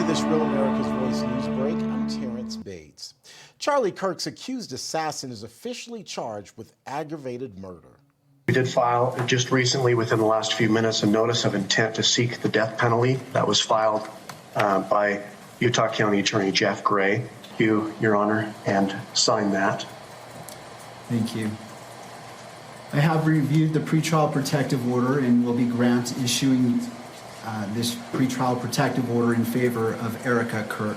to this Real America's Voice news break. I'm Terrence Bates. Charlie Kirk's accused assassin is officially charged with aggravated murder. We did file just recently, within the last few minutes, a notice of intent to seek the death penalty that was filed by Utah County Attorney Jeff Gray. You, Your Honor, and sign that. Thank you. I have reviewed the pretrial protective order and will be issuing this pretrial protective order in favor of Erica Kirk.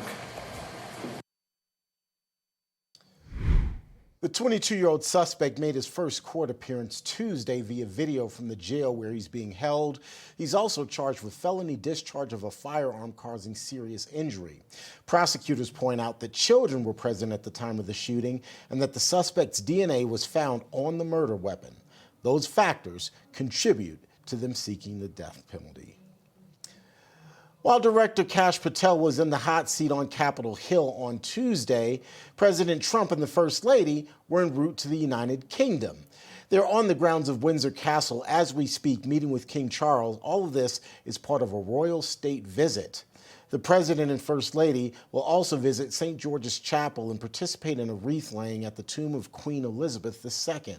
The 22-year-old suspect made his first court appearance Tuesday via video from the jail where he's being held. He's also charged with felony discharge of a firearm causing serious injury. Prosecutors point out that children were present at the time of the shooting and that the suspect's DNA was found on the murder weapon. Those factors contribute to them seeking the death penalty. While Director Kash Patel was in the hot seat on Capitol Hill on Tuesday, President Trump and the First Lady were en route to the United Kingdom. They're on the grounds of Windsor Castle as we speak, meeting with King Charles. All of this is part of a royal state visit. The President and First Lady will also visit St. George's Chapel and participate in a wreath laying at the tomb of Queen Elizabeth II.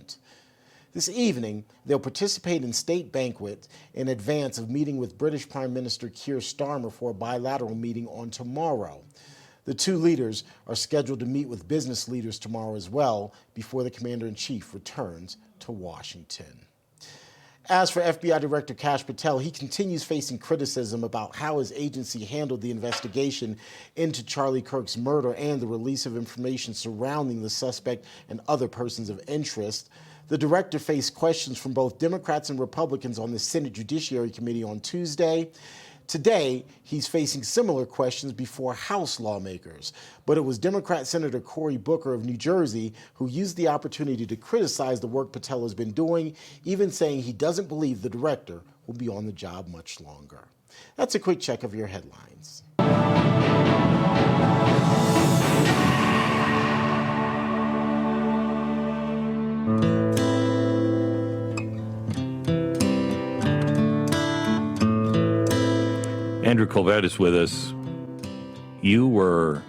This evening, they'll participate in state banquet in advance of meeting with British Prime Minister Keir Starmer for a bilateral meeting on tomorrow. The two leaders are scheduled to meet with business leaders tomorrow as well before the Commander-in-Chief returns to Washington. As for FBI Director Kash Patel, he continues facing criticism about how his agency handled the investigation into Charlie Kirk's murder and the release of information surrounding the suspect and other persons of interest. The director faced questions from both Democrats and Republicans on the Senate Judiciary Committee on Tuesday. Today, he's facing similar questions before House lawmakers. But it was Democrat Senator Cory Booker of New Jersey who used the opportunity to criticize the work Patel has been doing, even saying he doesn't believe the director will be on the job much longer. That's a quick check of your headlines. Andrew Colvett is with us. You were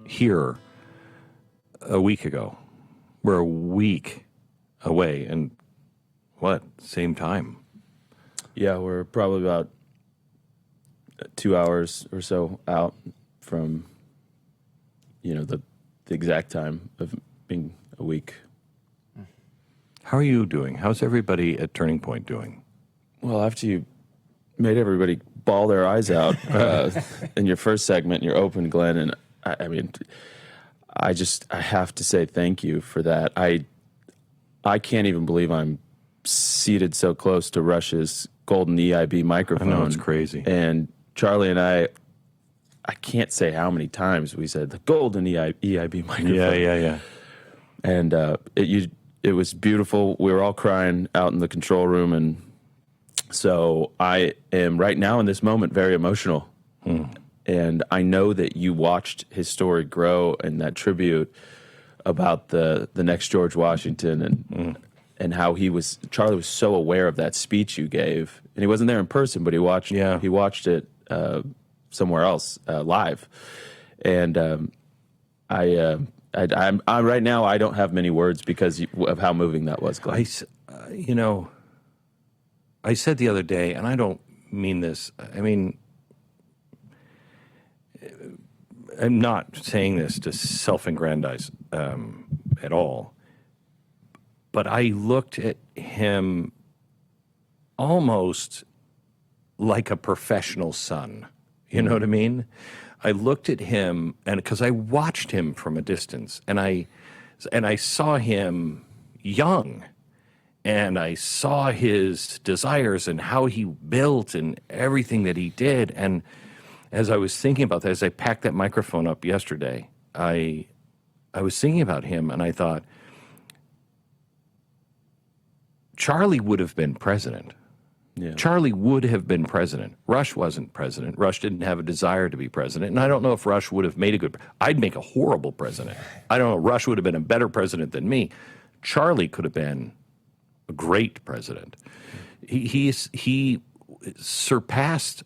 here a week ago. We're a week away, and what, same time? Yeah, we're probably about 2 hours or so out from, the exact time of being a week. How are you doing? How's everybody at Turning Point doing? Well, after you made everybody bawl their eyes out in your first segment, your open, Glenn, and I have to say thank you for that. I can't even believe I'm seated so close to Rush's golden EIB microphone. I know, it's crazy. And Charlie and I can't say how many times we said the golden EIB microphone. Yeah. And it was beautiful. We were all crying out in the control room, and so I am right now in this moment very emotional. And I know that you watched his story grow and that tribute about the next George Washington and how Charlie was so aware of that speech you gave. And he wasn't there in person, but he watched it somewhere else live. And I'm right now I don't have many words because of how moving that was, Glenn. I said the other day, and I don't mean this, I'm not saying this to self-aggrandize at all, but I looked at him almost like a professional son. You know what I mean? I looked at him, and because I watched him from a distance, and I saw him young, and I saw his desires and how he built and everything that he did. And as I was thinking about that, as I packed that microphone up yesterday, I was thinking about him, and I thought, Charlie would have been president. Yeah. Charlie would have been president. Rush wasn't president. Rush didn't have a desire to be president. And I don't know if Rush would have made I'd make a horrible president. I don't know, Rush would have been a better president than me. Charlie could have been a great president. He surpassed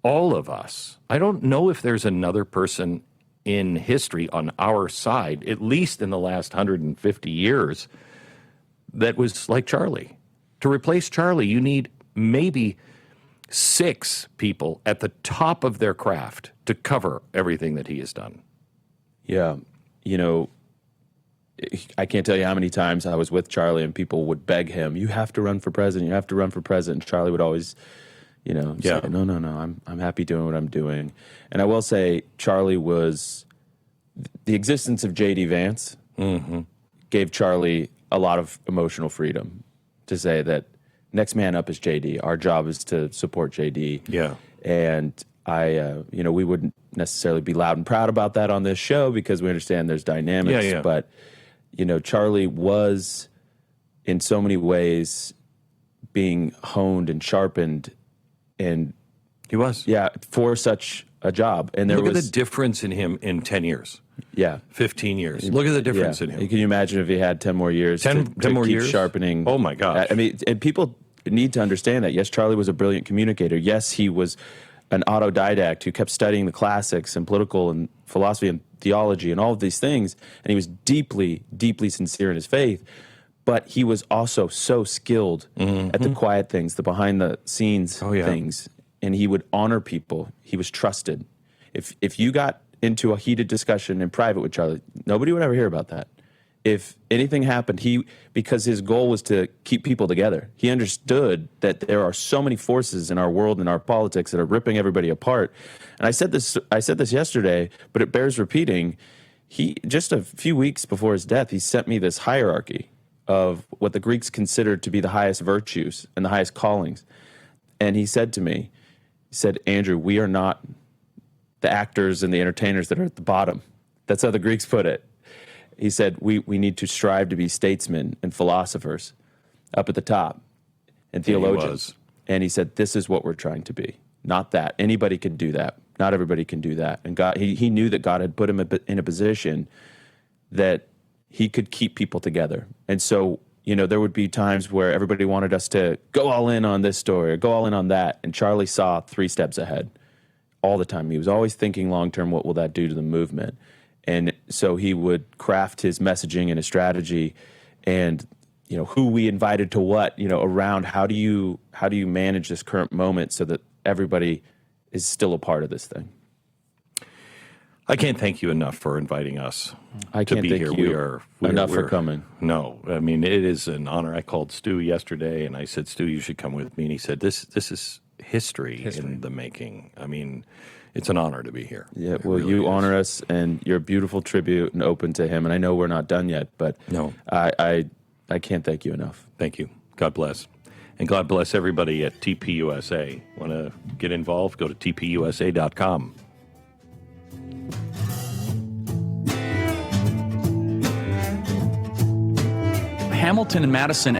all of us. I don't know if there's another person in history on our side, at least in the last 150 years, that was like Charlie. To replace Charlie, you need maybe 6 people at the top of their craft to cover everything that he has done. Yeah. You know, I can't tell you how many times I was with Charlie and people would beg him, you have to run for president, you have to run for president. And Charlie would always, say, no, I'm happy doing what I'm doing. And I will say, Charlie was, the existence of J.D. Vance gave Charlie a lot of emotional freedom to say that next man up is J.D. Our job is to support J.D. Yeah. And we wouldn't necessarily be loud and proud about that on this show because we understand there's dynamics. Yeah. But, Charlie was in so many ways being honed and sharpened, and He was. yeah, for such a job. And there Look was at the difference in him in 10 years, yeah, 15 years. Look at the difference in him. Can you imagine if he had 10 more years 10 to more keep years? sharpening? Oh, my gosh. I mean, and people need to understand that. Yes, Charlie was a brilliant communicator. Yes, he was an autodidact who kept studying the classics and political and philosophy and theology and all of these things. And he was deeply, deeply sincere in his faith. But he was also so skilled at the quiet things, the behind the scenes things. And he would honor people. He was trusted. If you got into a heated discussion in private with Charlie, nobody would ever hear about that. If anything happened, because his goal was to keep people together, he understood that there are so many forces in our world and our politics that are ripping everybody apart. And I said this yesterday, but it bears repeating. He, just a few weeks before his death, he sent me this hierarchy of what the Greeks considered to be the highest virtues and the highest callings. And he said to me, Andrew, we are not the actors and the entertainers that are at the bottom. That's how the Greeks put it. He said, we need to strive to be statesmen and philosophers up at the top and theologians. And he said, this is what we're trying to be, not that. Anybody can do that. Not everybody can do that. And God, he knew that God had put him in a position that he could keep people together. And so, there would be times where everybody wanted us to go all in on this story or go all in on that. And Charlie saw 3 steps ahead all the time. He was always thinking long-term, what will that do to the movement? And so he would craft his messaging and his strategy and, who we invited to what, around how do you manage this current moment so that everybody is still a part of this thing. I can't thank you enough for inviting us to be here. We are for coming. No, I mean, it is an honor. I called Stu yesterday and I said, Stu, you should come with me. And he said, this is history in the making. I mean, it's an honor to be here. Yeah, well, really you honor us, and you're a beautiful tribute and open to him. And I know we're not done yet, but no, I can't thank you enough. Thank you. God bless. And God bless everybody at TPUSA. Want to get involved? Go to TPUSA.com. Hamilton and Madison